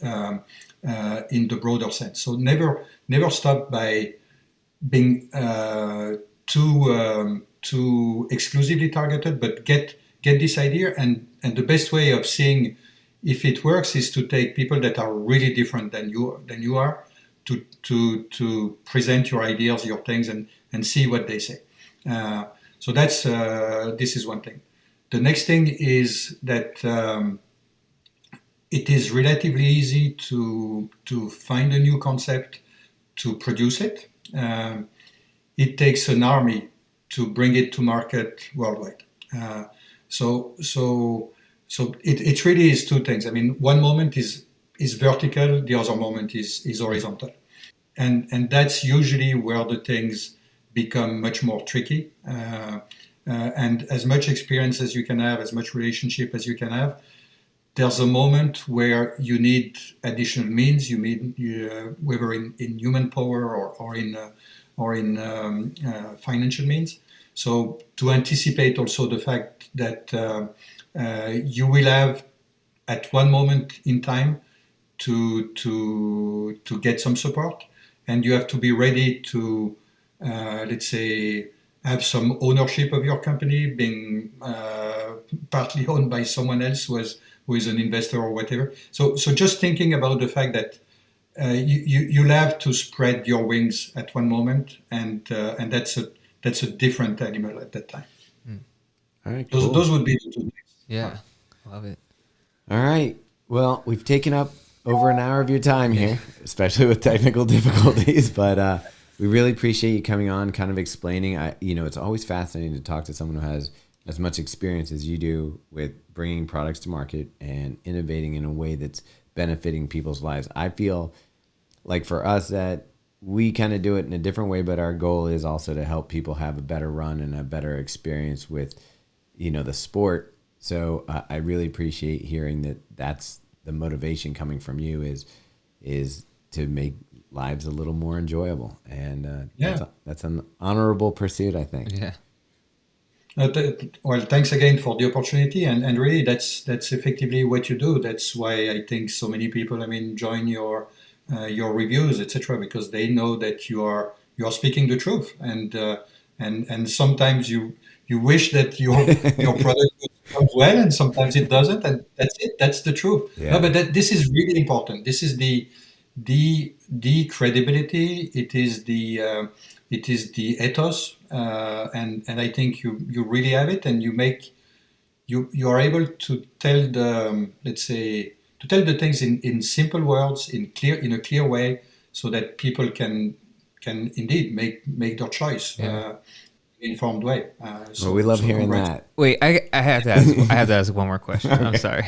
in the broader sense? So never stop by being too exclusively targeted, but get this idea, and the best way of seeing if it works is to take people that are really different than you are to present your ideas, your things, and see what they say. So that's this is one thing. The next thing is that it is relatively easy to find a new concept, to produce it. It takes an army to bring it to market worldwide. So it really is two things. I mean, one moment is vertical, the other moment is horizontal, and that's usually where the things become much more tricky. And as much experience as you can have, as much relationship as you can have, there's a moment where you need additional means. You need whether in human power or in financial means. So to anticipate also the fact that you will have at one moment in time to get some support, and you have to be ready to let's say have some ownership of your company, being partly owned by someone else who is an investor or whatever. So just thinking about the fact that you'll have to spread your wings at one moment, and that's a different animal at that time. All right, cool. Those would be the two things. Yeah, love it. All right. Well, we've taken up over an hour of your time here, especially with technical difficulties, but we really appreciate you coming on, kind of explaining. It's always fascinating to talk to someone who has as much experience as you do with bringing products to market and innovating in a way that's benefiting people's lives. I feel like for us that we kind of do it in a different way, but our goal is also to help people have a better run and a better experience with, the sport. So I really appreciate hearing that that's the motivation coming from you is to make lives a little more enjoyable. And that's an honorable pursuit, I think. Yeah. Well, thanks again for the opportunity, and really that's effectively what you do. That's why I think so many people, join your reviews, etc., because they know that you are speaking the truth, and sometimes you wish that your product would well, and sometimes it doesn't, and that's it. That's the truth. Yeah. No, but this is really important. This is the credibility. It is the ethos, and I think you really have it, and you are able to tell the things in simple words, in a clear way, so that people can indeed make their choice. Informed way. We love hearing that. Wait, I have to ask one more question. I'm sorry.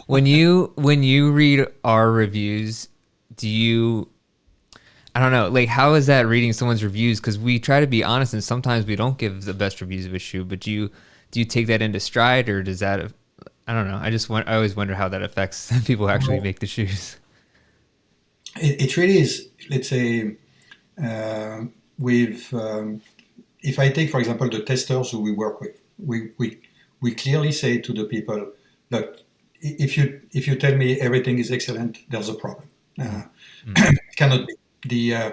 when you read our reviews, do you? I don't know. Like, how is that reading someone's reviews? Because we try to be honest, and sometimes we don't give the best reviews of a shoe. But do you take that into stride, or does that? I don't know. I always wonder how that affects people who actually make the shoes. It really is. Let's say, if I take, for example, the testers who we work with, we clearly say to the people, look, if you tell me everything is excellent, there's a problem. Cannot be. There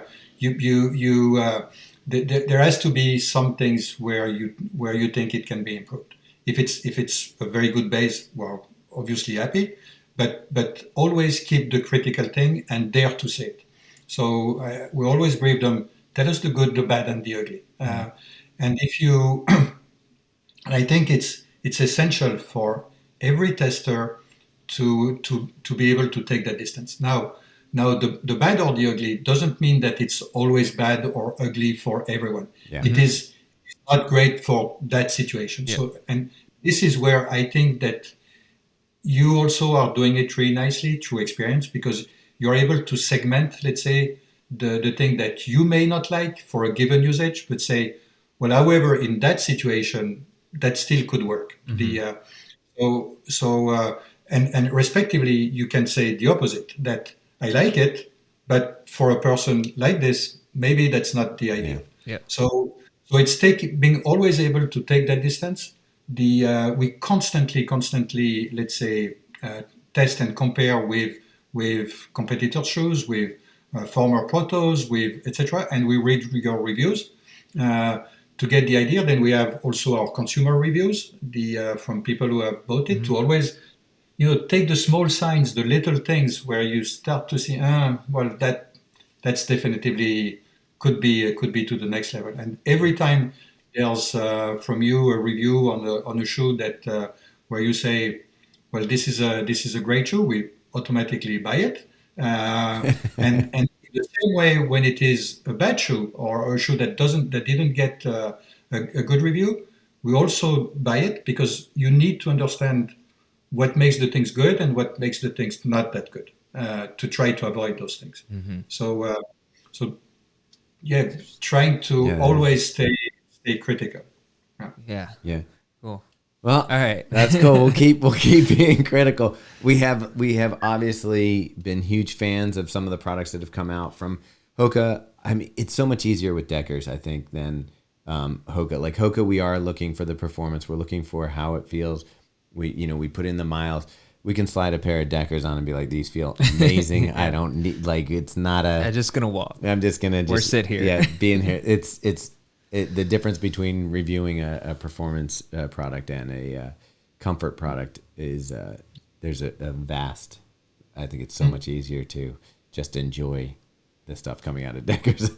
has to be some things where you think it can be improved. If it's a very good base, well, obviously happy, but always keep the critical thing and dare to say it. So we always brief them. Tell us the good, the bad, and the ugly. And if you, I think it's essential for every tester to be able to take that distance. Now the bad or the ugly doesn't mean that it's always bad or ugly for everyone. Yeah. It is not great for that situation. Yeah. So, and this is where I think that you also are doing it really nicely through experience, because you're able to segment, let's say, the thing that you may not like for a given usage, but say, well, however, in that situation, that still could work. Mm-hmm. And respectively, you can say the opposite, that I like it, but for a person like this, maybe that's not the ideal. Yeah. So it's being always able to take that distance. We constantly, let's say, test and compare with competitor shoes, with former protos, with etc., and we read your reviews to get the idea. Then we have also our consumer reviews, from people who have bought it, to always, take the small signs, the little things where you start to see, well, that's definitively could be to the next level. And every time there's from you a review on a shoe that where you say, well, this is a great shoe, we automatically buy it. And in the same way, when it is a bad shoe or a shoe that didn't get a good review, we also buy it, because you need to understand what makes the things good and what makes the things not that good, to try to avoid those things. Mm-hmm. So trying to always stay critical. Yeah. Cool. Well, all right, that's cool. We'll keep being critical. We have obviously been huge fans of some of the products that have come out from Hoka. I mean, it's so much easier with Deckers, I think, than Hoka. Like Hoka, we are looking for the performance. We're looking for how it feels. We put in the miles. We can slide a pair of Deckers on and be like, these feel amazing. I don't need, like, it's not a. I'm just gonna walk. I'm just gonna or sit here. Yeah, be in here. It's the difference between reviewing a performance product and a comfort product is there's a vast. I think it's so much easier to just enjoy the stuff coming out of Deckers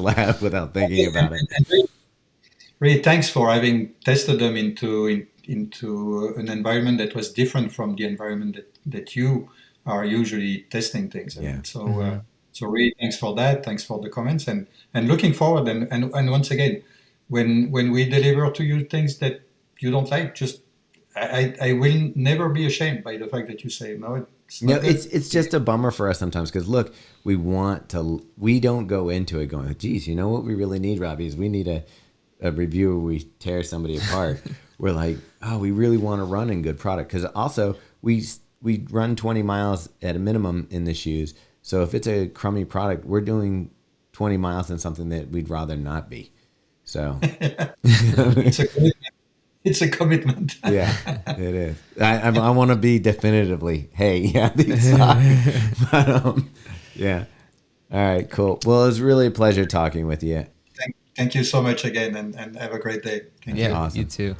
lab without thinking about it. Really, thanks for having tested them into an environment that was different from the environment that you are usually testing things in. Yeah. So so really, thanks for that. Thanks for the comments, and looking forward. And once again, when we deliver to you things that you don't like, just I will never be ashamed by the fact that you say no. It's just a bummer for us sometimes, because look, we don't go into it going, geez, you know what we really need, Robbie, is we need a review where we tear somebody apart. We're like, oh, we really want to run in good product, because also we run 20 miles at a minimum in the shoes. So if it's a crummy product, we're doing 20 miles in something that we'd rather not be. So it's a commitment. Yeah, it is. I want to be definitively, hey, yeah, these suck. But, yeah. All right, cool. Well, it was really a pleasure talking with you. Thank you so much again, and have a great day. Thank you. Awesome. You too.